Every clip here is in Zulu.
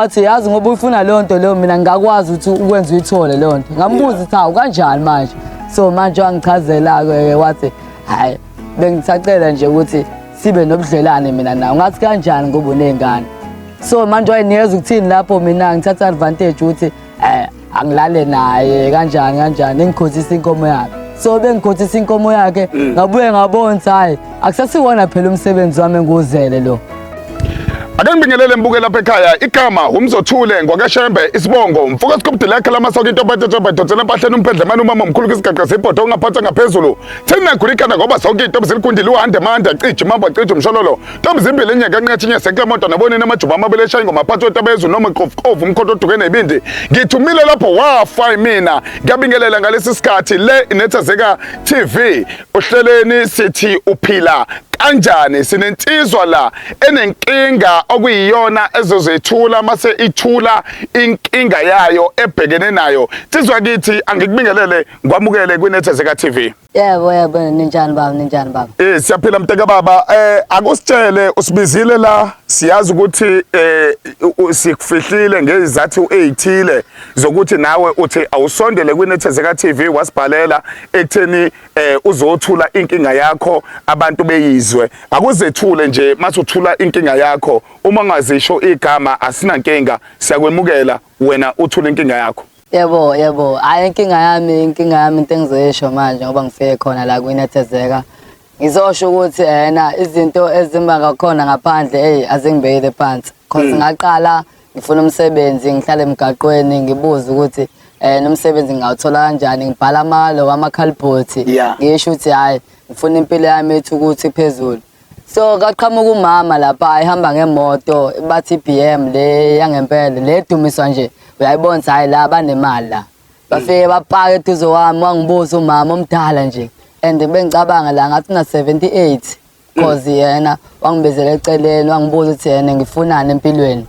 Athi yazi ngoba ufuna leyo nto leyo mina ngakwazi ukuthi ukwenza uyithole leyo nto. Ngambuza ukuthi hawu kanjani manje. So manje wangichazela ke wathi hayi bengisacela nje ukuthi sibe nobudlelane mina nawe. Ngathi kanjani ngoba unengane. So manje wayenikeza ukuthini lapho mina ngithatha advantage ukuthi angilale naye kanjani ngikhothisa inkomo yakhe. So bengikhothisa inkomo yakhe ngabuye ngabona ukuthi hayi akusasiwona phela umsebenzi wami enguzele lo. Ake ngibingelele mbuke lapha ekhaya igama uMzothule ngwakashembe isibongo mfuka sikubde lakhe lamasoko into bethe dotsela empahleni umphendlemane umama omkhulu kisigaqa sebhodo ongaphansi ngaphezulu thina khulikana ngoba sonke into bezilukundile uhande manda cije mamba cije umshololo ntombi zimbili enyaka enqathinye seklemoto nabonini amajuba amabele eshaya ngomaphatho etabezu noma qofu umkhonto oduke nebindi ngithumile lapho wafa mina ngiyabingelela ngalesi sikhathi le inethezeka TV uhleleni sithi uphila kanjani sinensizwa la enenkinga okuyiyona ezozethula mase ithula inkinga yayo ebhekene nayo sizwa kithi angikubingelele ngwamukele kwinethezeka TV. Yebo ninjani baba siyaphila mteka baba akusitshele usibizile la siyazi ukuthi sikufihlile ngezathu ezithile zokuthi nawe uthi awusondele kwinethezeka TV wasibhalela ekutheni uzothula inkinga yakho abantu beyizwe akuzethule nje mase uthula inkinga yakho uma ngazisho igama asinankinga siyakwemukela wena uthula inkinga yakho. Yebo hayi inkinga yami into engizesho manje ngoba ngifike khona la kwinethezeka ngizosho ukuthi izinto ezimba ngakhona ngaphandle azingibekele phansi because ngaqala ngifuna umsebenzi ngihlala emgaqweni ngibuza ukuthi nomsebenzi ngawuthola kanjani ngibhala amalo amakhalibhothi ngisho ukuthi hayi ngifuna impilo yami ethi ukuthi phezulu. So kaqhamuka umama lapha ehamba ngemoto bathi BM le yangempela le dumiswa nje uyayibona hayi la banemali la bafike bapaka eduze wami wangibuza umama omdala nje and bengicabanga la ngathi na 78 cause yena wangibezela eceleni wangibuza ukuthi yena ngifunani empilweni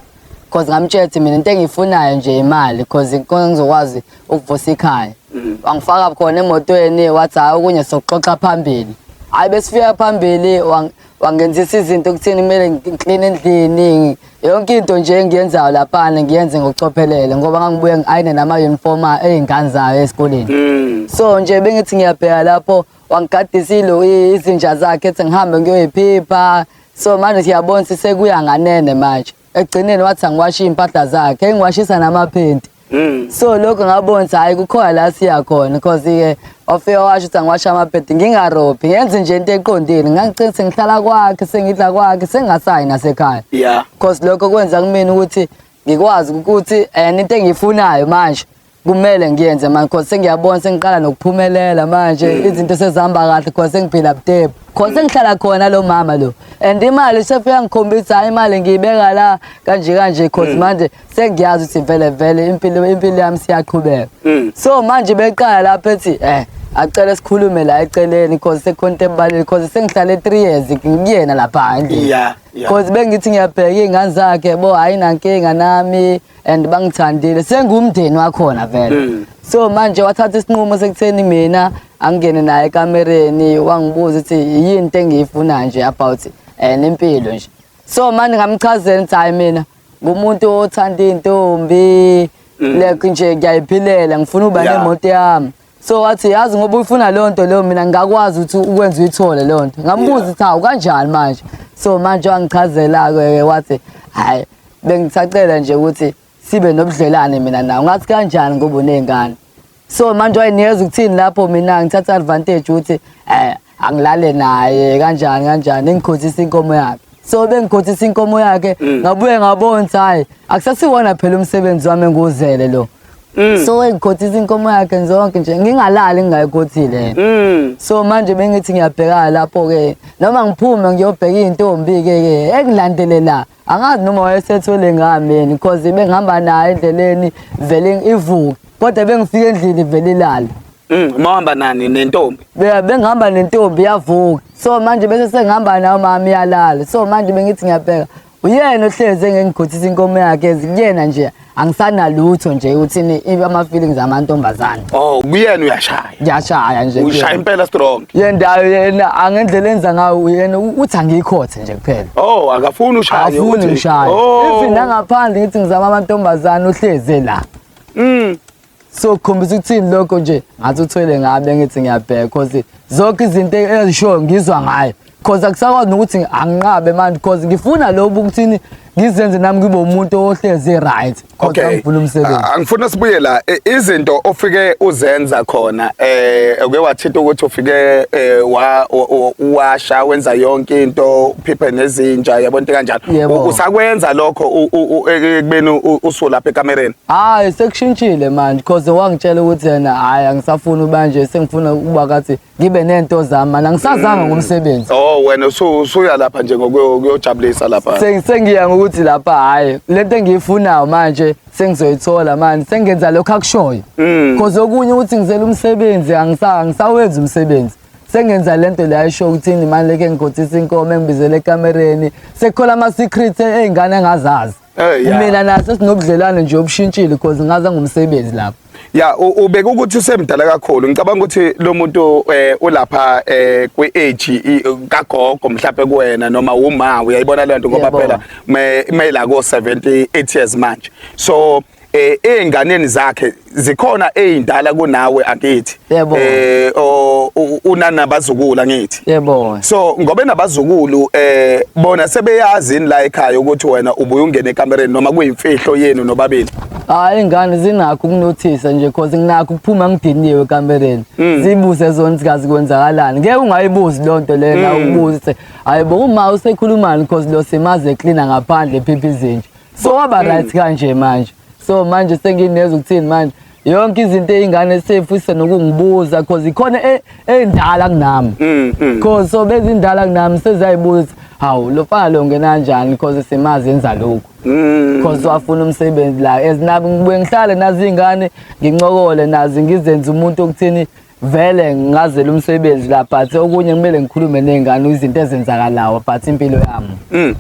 cause ngamtshela mina into engiyifunayo nje imali cause ngizokwazi ukuvusa ikhaya wangifaka khona emotweni wathi hayi okunye sokuxoxa phambili hayi besifika phambili wangenzisa izinto ukuthini kumele ngiclean endlini yonke into nje engiyenzayo lapha ngiyenze ngokucophelele ngoba ngangibuye ngayine nama uniform ezingane zayo esikoleni. So nje bengithi ngiyabheka lapho wangigadisilo izinja zakhe ethi ngihambe ngiyoyiphipha. So manje siyabona sekuya nganene manje egcineni wathi angiwashe impahla zakhe engiwashisa namaphenti. So lokho ngabona ukuthi hayi kukhona la siya khona because ofike washo ukuthi angiwasha amaphenti ngingarobhi ngenze nje into eqondile ngangicela sengihlala kwakhe sengidla kwakhe sengasayi nasekhaya. Because lokho kwenza kumina ukuthi ngikwazi ukuthi into engiyifunayo manje kumele ngiyenze manje because sengiyabona sengiqala nokuphumelela manje izinto sezihamba kahle because sengiphila budebu because sengihlala khona lo mama lo and imali sefika ngikhombisa hayi imali ngiyibeka la kanje because manje sengiyazi ukuthi vele impilo yami siyaqhubeka. So manje beqala lapha ethi acela sikhulume la eceleni because sekhonto ebalile because sengihlale 3 years ngiyena lapha endlini because bengithi ngiyabheka ingane zakhe bo ayinankinga nami and bangithandile sengumndeni wakhona vele. So manje wathatha isinqumo sekutheni mina angene naye ekamereni wangibuza ukuthi yini into engiyifuna nje about impilo nje. So manje ngamchazela ukuthi hayi mina ngumuntu othanda intombi like nje ngiyayiphilela ngifuna uba nemoto yami. So wathi yazi ngoba ufuna leyo nto leyo mina ngakwazi ukuthi ukwenza uyithole leyo nto. Ngambuza ukuthi hawu kanjani manje. So manje wangichazela ke wathi hayi bengisacela nje ukuthi sibe nobudlelane mina nawe. Ngathi kanjani ngoba unengane. So manje wayenikeza ukuthini lapho mina ngithatha advantage ukuthi angilale naye kanjani ngikhothisa inkomo yakhe. So bengikhothisa inkomo yakhe ngabuye ngabona ukuthi hayi akusasiwona phela umsebenzi wami enguzele lo. So engikhothisa inkomo yakhe zonke nje ngingalali ngingayikhothile. So manje bengithi ngiyabheka lapho ke noma ngiphume ngiyobheka intombi ke engilandelela angazi noma wayesethole ngami because bengihamba naye endleleni vele ivuka kodwa bengifika endlini vele ilala. Mahamba nani nentombi? Bengihamba nentombi yavuka. So manje bese sengihamba nayo mama iyalala. So manje bengithi ngiyabheka uyena ohleze engengikhothisa inkomo yakhe kuyena nje angisanalutho nje uthini ama feelings amantombazane. Oh kuyena uyashaya. Ngiyashaya nje. Ushaya impela strong. Yena angendlela enza ngayo yena uthi angikhothe nje kuphela. Oh akafuni ushaya. Afuni ngishaya. If nangaphandle ngithi ngizama amantombazane ohleze la. So khombisa ukuthini lokho nje ngathi uthwele ngabe ngithi ngiyabheka because zonke izinto ezisho ngizwa ngayo. Because akusakwazi ukuthi anginqabe manje because ngifuna lobu ukuthini ngizenze nami ngibe umuntu ohleze right. Okay. Ngifuna umsebenzi. Angifuna sibuye la izinto ofike uzenza khona uke wathitha ukuthi ufike washa wenza yonke into phiphe nezinja yabona into kanjalo usakwenza lokho ekubeni usulapha ekamereni. Hayi sekushintshile manje because wangitshela ukuthi yena hayi angisafuna manje sengifuna ukuba kathi ngibe nento zami mana ngisazanga ngomsebenzi. Oh wena usuya lapha nje ngokuyojabulisa lapha. Sengiya ngokuthi lapha hayi lento engiyifunayo manje sengizoyithola manje sengenza lokho akushoyo because okunye ukuthi ngizela umsebenzi angisawenza umsebenzi sengenza lento la ayisho ukuthini manje leke ngikhothisa inkomo engibizele ekamereni sekukhola ama secrets ezingane engazazi mina naso sinobudlelwane nje obushintshile because ngaza ngomsebenzi lapha. Ya ubeka ukuthi usemdala kakhulu ngicabanga ukuthi lo muntu ulapha kwe-age kagogo mhlawumbe kuwena noma uma uyayibona le nto ngoba phela mayela ko 78 years manje so einganeni zakhe zikhona ezindala kunawe akithi unanabazukulu ngithi yebo so ngobe nabazukulu bona sebeyazi la ekhaya ukuthi wena ubuye ungene ekamereni noma kuyimfihlo yenu nobabili. Hayi ingane zinakho ukunothisa nje because nginakho ukuphuma ngidiniwe ekamereni zibuze zona sikazi kwenzakalani ngeke ungayibuzi lonto lena ubuze hayibo uma usekhulumani because lo semaze cleaner ngaphandle ephiphi izinja so waba right kanje manje so manje sengineza ukuthini manje yonke izinto ezingane sefisa nokungibuza because ikhona endala kunami because so bezindala kunami sezayibuza hawu lo fana lo ngena kanjani because semazi yenza lokho because wafuna umsebenzi la ezinabi ngibuye ngihlale nazi ingane ngincokole nazi ngizenza umuntu okuthini vele ngazela umsebenzi la but okunye kumele ngikhulume nezingane izinto ezenzakalayo but impilo yami.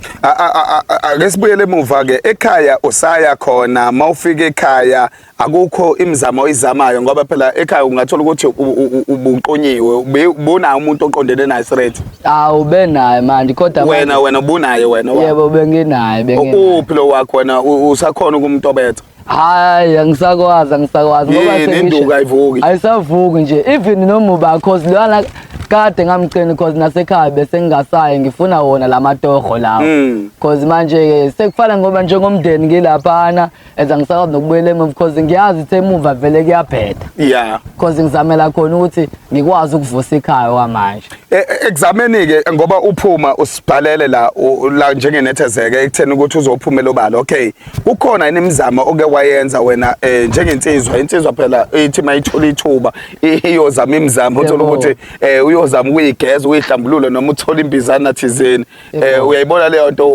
Ake sibuyele emuva ke ekhaya usaya khona mawufika ekhaya akukho imizamo oyizamayo ngoba phela ekhaya ungathola ukuthi ubuqonyiwe ubona umuntu oqondene naye straight. Ube naye manje kodwa wena ubunaye wena. Yebo benginaye uphilo wakho wena usakhona ukumntobetha. Hayi angisakwazi ngoba senduka ayivuki ayisavuki nje even noma uba cause lwana kade ngamcela cause nasekhaya bese ngingasayi ngifuna wona lamatoho lawo cause manje sekufana ngoba njengomndeni ngilaphana enza ngisakwazi nokubuyela emuva because ngiyazi ukuthi emuva vele kuyabheda cause ngizamela khona ukuthi ngikwazi ukuvusa ikhaya kwamanje. Exameni ke ngoba uphuma usibhalele la njengenethezeke ekutheni ukuthi uzophumela obala okay ukhona inimizamo oke wayenza wena njengensizwa phela ithi mayithola ithuba iyozama imizamo uthola ukuthi uyozama ukuyigeza uyihlambulule noma uthola imbizana thizeni uyayibona leyo nto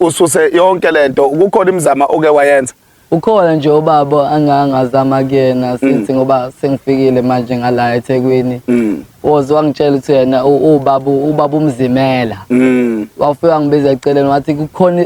ususe yonke lento kukhona imizamo oke wayenza. Ukhona nje ubaba angangazama kuyena since ngoba sengifikile manje ngala eThekwini woze wangitshela ukuthi yena ubaba umzimela wafika ngibiza eceleni wathi kukhona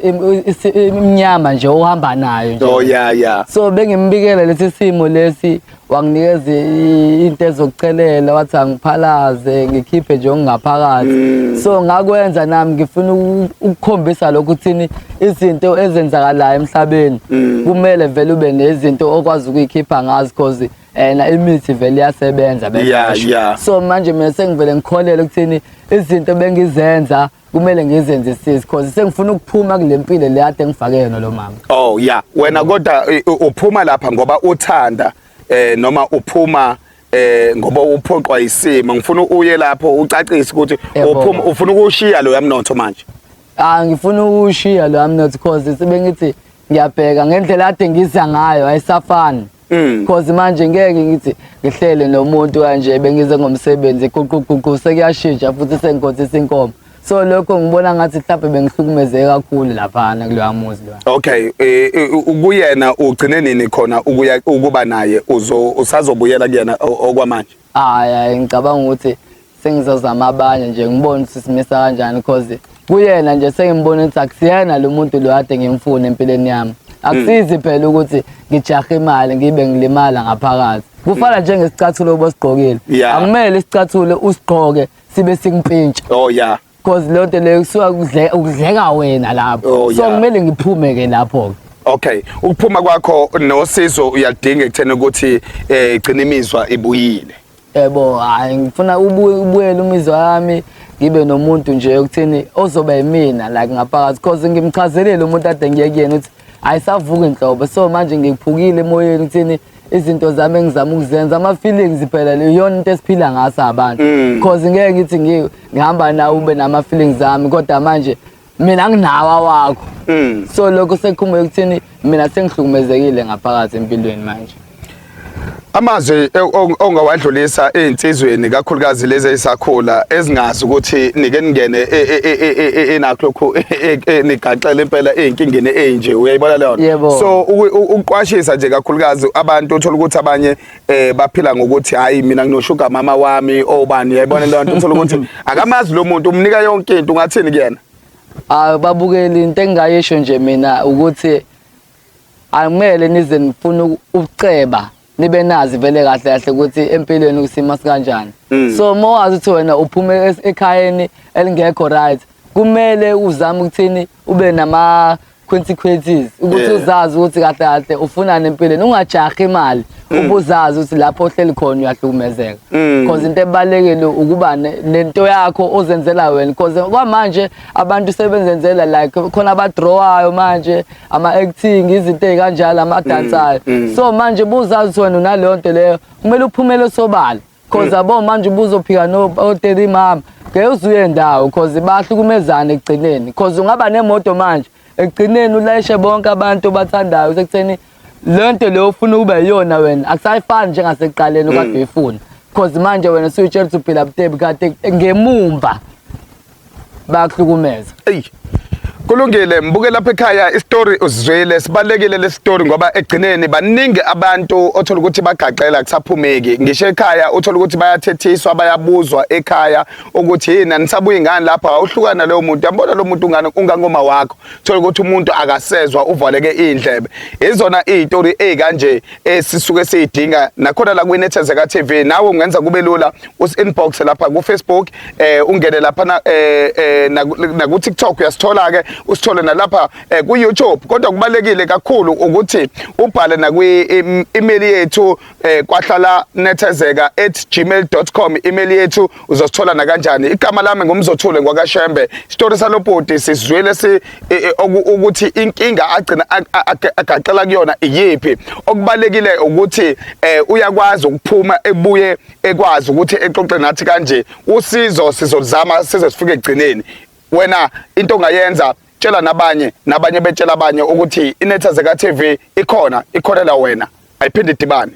iminyama nje ohamba nayo nje. Oh yeah so bengimbikela lesi simo lesi wanginikeza into ezokucelela wathi angiphalaze ngikhiphe nje ongaphakathi so ngakwenza nami ngifuna ukukhombisa lokho uthini izinto ezenzakalayo emhlabeni kumele vele ube nezinto okwazi ukuyikhipha ngazi because na imithi vele iyasebenza bese so manje mina sengivele ngikholele ukuthini izinto bengizenza kumele ngizenzisise because sengifuna ukuphuma kule mpilo le ade ngifakene lo mama. Oh yeah wena kodwa uphuma lapha ngoba uthanda noma uphuma ngoba uphoqwa isimo ngifuna uye lapho ucacise ukuthi uphuma ufuna ukushiya lo yamnotho manje. Ngifuna ukushiya lo yamnotho because sebengithi ngiyabheka ngendlela ade ngiza ngayo ayisafani because manje ngeke ngithi ngihlele nomuntu kanje bengize ngomsebenzi kuquququ sekuyashintsha futhi sengikhothisa inkomo so lokho ngibona ngathi mhlawumbe bengihlukumezeke kakhulu lapha kuloya muzi lo. Okay ukuyena ugcine nini khona ukuba naye usazobuyela kuyena okwamanje? Hayi ngicabanga ukuthi sengizozama abanye nje ngibone ukuthi simisa kanjani because kuyena nje sengimbona ukuthi akusiyena lo muntu lo kade ngimfuna empilweni yami. Akusizi phela ukuthi ngijahe imali ngibe ngilimala ngaphakathi. Kufana njengesicathulo obosigqokile. Akumele isicathulo usigqoke sibe singipintsha. Oh yeah. Because lonto leyo kusuka ukudleka wena lapho. So kumele ngiphume ke lapho. Okay, ukuphuma kwakho nosizo uyadinga ekuthena ukuthi igcina imizwa ibuyile. Yebo, hayi ngifuna ubuyele umizwa yami ngibe nomuntu nje ukuthini ozoba yimina like ngaphakathi because ngimchazelele umuntu ade ngiyekuyena ukuthi ayisavuka inhlobo so manje ngiphukile emoyeni ukuthini izinto zami engizama ukuzenza ama feelings phela leyona into esiphila ngaso abantu because ngeke ngithi ngihamba nawe ube nama feelings zami kodwa manje mina nginawa wakho so lokho sekukhumbuka ukuthini mina sengihlukumezekile ngaphakathi empilweni manje. Amazwi ongawadlulisa einsizweni kakhulukazi lezi ezisakhula ezingazi ukuthi nike ningene enakho lokho nigaxele impela einkingeni enje uyayibona leyo so uqwashisa nje kakhulukazi abantu uthola ukuthi abanye baphila ngokuthi hayi mina nginoshuga mama wami obani uyayibona leyo nto uthola ukuthi akamazi lo muntu umnika yonke into ungathini kuyena babukeli into engayisho nje mina ukuthi akumele nize nifuna ukuceba nibe nazi vele kahle kahle ukuthi empilweni kusima sikanjani so mawazi ukuthi wena uphume ekhayeni elingekho right kumele uzame ukuthini ube nama consequences ukuthi uzazi ukuthi kahle kahle ufunani empilweni ungajahi imali ubuzazi ukuthi lapho ohleli khona uyahlukumezeka because into ebalekile ukuba nento yakho ozenzela wena because kwamanje abantu sebenzenzela like khona abadrawayo manje ama acting izinto ezikanjalo ama dansayo so manje buzazi ukuthi wena unaleyo nto leyo kumele uphumele sobala because abo manje ubuzophika no Terry mama ngeke uzuye ndawo because bahlukumezana ekugcineni because ungaba nemoto manje ekugcineni ulayishe bonke abantu bathandayo sekutheni lento leyo ufuna ube yiyona wena akusayifani njengasekuqaleni okade uyifuna because manje wena suyitshela ukuthi uphila butebi kade ngemumva bakuhlukumeza. Kulungile mbuke lapha ekhaya istory uzwele sibalekile le story ngoba egcineni baningi abantu othola ukuthi bagaxela kusaphumeki ngisho ekhaya uthola ukuthi bayathethiswa bayabuzwa ekhaya ukuthi yini nisabuya ingane lapha awuhlukana leyo muntu yabona lo muntu ungangoma wakho uthola ukuthi umuntu akasezwa uvaleke indlebe izona izitori ezikanje esisuke siyidinga nakhona la kwiNethezeka TV nawe ungenza kube lula usinbox lapha ku Facebook ungene lapha na ku TikTok uyasithola ke usithole nalapha ku YouTube kodwa kubalekile kakhulu ukuthi ubhale na kwi email yethu kwahlala nethezeka@gmail.com email yethu uzosithola na kanjani igama lami ngumzothule ngwakashembe story salobhodi sizwele ukuthi inkinga agcina agaxela kuyona iyiphi okubalekile ukuthi uyakwazi ukuphuma ebuye ekwazi ukuthi exoxe nathi kanje usizo sizozama size sifike egcineni wena into ongayenza tshela nabanye betshela abanye ukuthi iNethezeka TV ikhona la wena ayiphinde idibane.